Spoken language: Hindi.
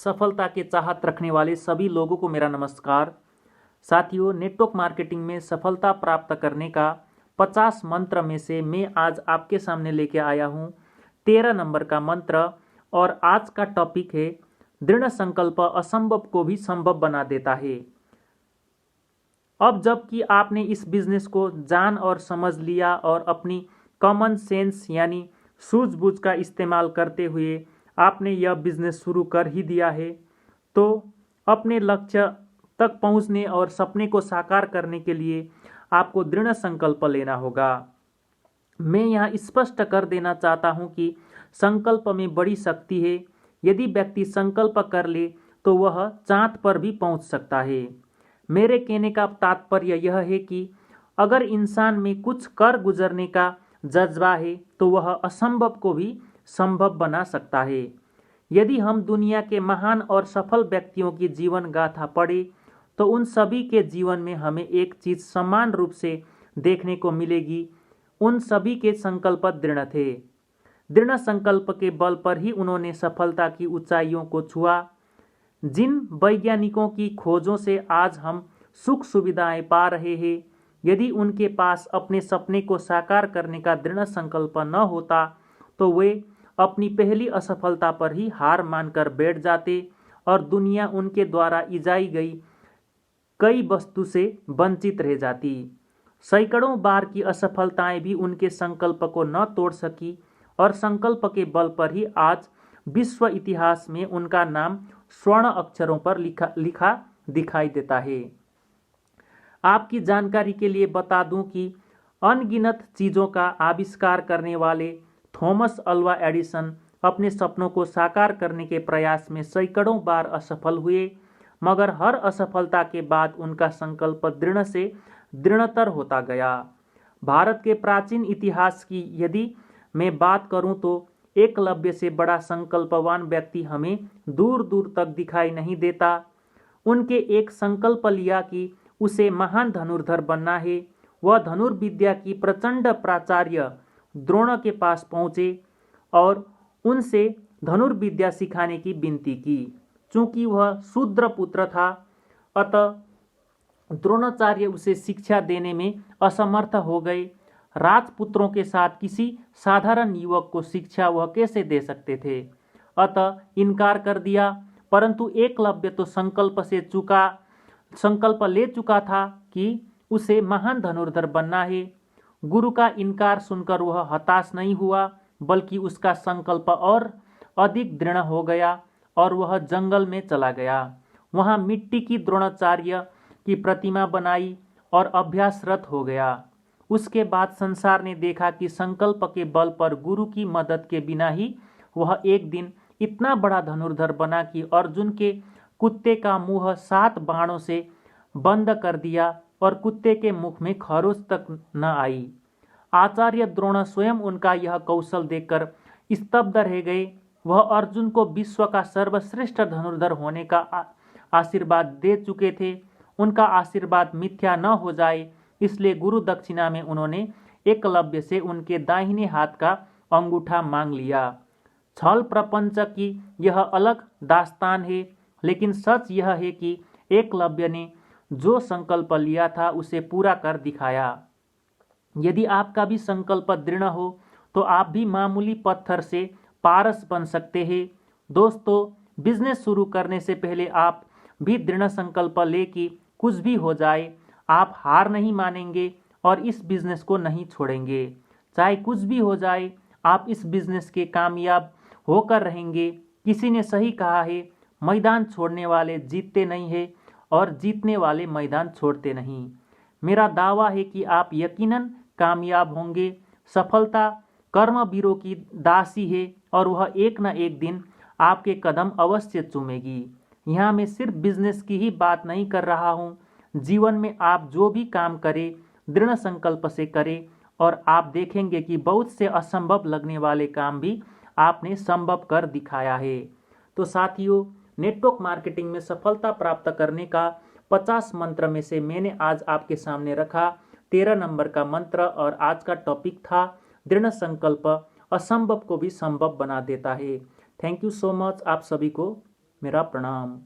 सफलता के चाहत रखने वाले सभी लोगों को मेरा नमस्कार। साथियों, नेटवर्क मार्केटिंग में सफलता प्राप्त करने का 50 मंत्र में से मैं आज आपके सामने लेके आया हूँ 13 नंबर का मंत्र। और आज का टॉपिक है दृढ़ संकल्प असंभव को भी संभव बना देता है। अब जबकि आपने इस बिजनेस को जान और समझ लिया और अपनी कॉमन सेंस यानी सूझबूझ का इस्तेमाल करते हुए आपने यह बिजनेस शुरू कर ही दिया है, तो अपने लक्ष्य तक पहुंचने और सपने को साकार करने के लिए आपको दृढ़ संकल्प लेना होगा। मैं यहाँ स्पष्ट कर देना चाहता हूँ कि संकल्प में बड़ी शक्ति है। यदि व्यक्ति संकल्प कर ले तो वह चाँद पर भी पहुँच सकता है। मेरे कहने का तात्पर्य यह है कि अगर इंसान में कुछ कर गुजरने का जज्बा है तो वह असंभव को भी संभव बना सकता है। यदि हम दुनिया के महान और सफल व्यक्तियों की जीवन गाथा पढ़े तो उन सभी के जीवन में हमें एक चीज समान रूप से देखने को मिलेगी। उन सभी के संकल्प दृढ़ थे। दृढ़ संकल्प के बल पर ही उन्होंने सफलता की ऊंचाइयों को छुआ। जिन वैज्ञानिकों की खोजों से आज हम सुख सुविधाएं पा रहे हैं, यदि उनके पास अपने सपने को साकार करने का दृढ़ संकल्प न होता तो वे अपनी पहली असफलता पर ही हार मानकर बैठ जाते और दुनिया उनके द्वारा इजाई गई कई वस्तु से वंचित रह जाती। सैकड़ों बार की असफलताएं भी उनके संकल्प को न तोड़ सकी और संकल्प के बल पर ही आज विश्व इतिहास में उनका नाम स्वर्ण अक्षरों पर लिखा दिखाई देता है। आपकी जानकारी के लिए बता दूं कि अनगिनत चीज़ों का आविष्कार करने वाले थॉमस अल्वा एडिसन अपने सपनों को साकार करने के प्रयास में सैकड़ों बार असफल हुए, मगर हर असफलता के बाद उनका संकल्प दृढ़ से दृढ़तर होता गया। भारत के प्राचीन इतिहास की यदि मैं बात करूं तो एकलव्य से बड़ा संकल्पवान व्यक्ति हमें दूर दूर तक दिखाई नहीं देता। उनके एक संकल्प लिया कि उसे महान धनुर्धर बनना है। वह धनुर्विद्या की प्रचंड प्राचार्य द्रोण के पास पहुंचे और उनसे धनुर्विद्या सिखाने की विनती की। चूंकि वह शूद्र पुत्र था, अतः द्रोणाचार्य उसे शिक्षा देने में असमर्थ हो गए। राजपुत्रों के साथ किसी साधारण युवक को शिक्षा वह कैसे दे सकते थे, अतः इनकार कर दिया। परंतु एकलव्य तो संकल्प ले चुका था कि उसे महान धनुर्धर बनना है। गुरु का इनकार सुनकर वह हताश नहीं हुआ, बल्कि उसका संकल्प और अधिक दृढ़ हो गया और वह जंगल में चला गया। वहां मिट्टी की द्रोणाचार्य की प्रतिमा बनाई और अभ्यासरत हो गया। उसके बाद संसार ने देखा कि संकल्प के बल पर गुरु की मदद के बिना ही वह एक दिन इतना बड़ा धनुर्धर बना कि अर्जुन के कुत्ते का मुंह 7 बाणों से बंद कर दिया और कुत्ते के मुख में खरोच तक न आई। आचार्य द्रोण स्वयं उनका यह कौशल देखकर स्तब्ध रह गए। वह अर्जुन को विश्व का सर्वश्रेष्ठ धनुर्धर होने का आशीर्वाद दे चुके थे। उनका आशीर्वाद मिथ्या न हो जाए, इसलिए गुरु दक्षिणा में उन्होंने एकलव्य से उनके दाहिने हाथ का अंगूठा मांग लिया। छल प्रपंच की यह अलग दास्तान है, लेकिन सच यह है कि एकलव्य ने जो संकल्प लिया था उसे पूरा कर दिखाया। यदि आपका भी संकल्प दृढ़ हो तो आप भी मामूली पत्थर से पारस बन सकते हैं। दोस्तों, बिजनेस शुरू करने से पहले आप भी दृढ़ संकल्प ले कि कुछ भी हो जाए आप हार नहीं मानेंगे और इस बिजनेस को नहीं छोड़ेंगे। चाहे कुछ भी हो जाए आप इस बिजनेस के कामयाब होकर रहेंगे। किसी ने सही कहा है, मैदान छोड़ने वाले जीतते नहीं है और जीतने वाले मैदान छोड़ते नहीं। मेरा दावा है कि आप यकीनन कामयाब होंगे। सफलता कर्मवीरों की दासी है और वह एक न एक दिन आपके कदम अवश्य चूमेगी। यहाँ मैं सिर्फ बिजनेस की ही बात नहीं कर रहा हूँ। जीवन में आप जो भी काम करें दृढ़ संकल्प से करें और आप देखेंगे कि बहुत से असंभव लगने वाले काम भी आपने संभव कर दिखाया है। तो साथियों, नेटवर्क मार्केटिंग में सफलता प्राप्त करने का 50 मंत्र में से मैंने आज आपके सामने रखा 13 नंबर का मंत्र और आज का टॉपिक था दृढ़ संकल्प असंभव को भी संभव बना देता है। थैंक यू सो मच आप सभी को। मेरा प्रणाम।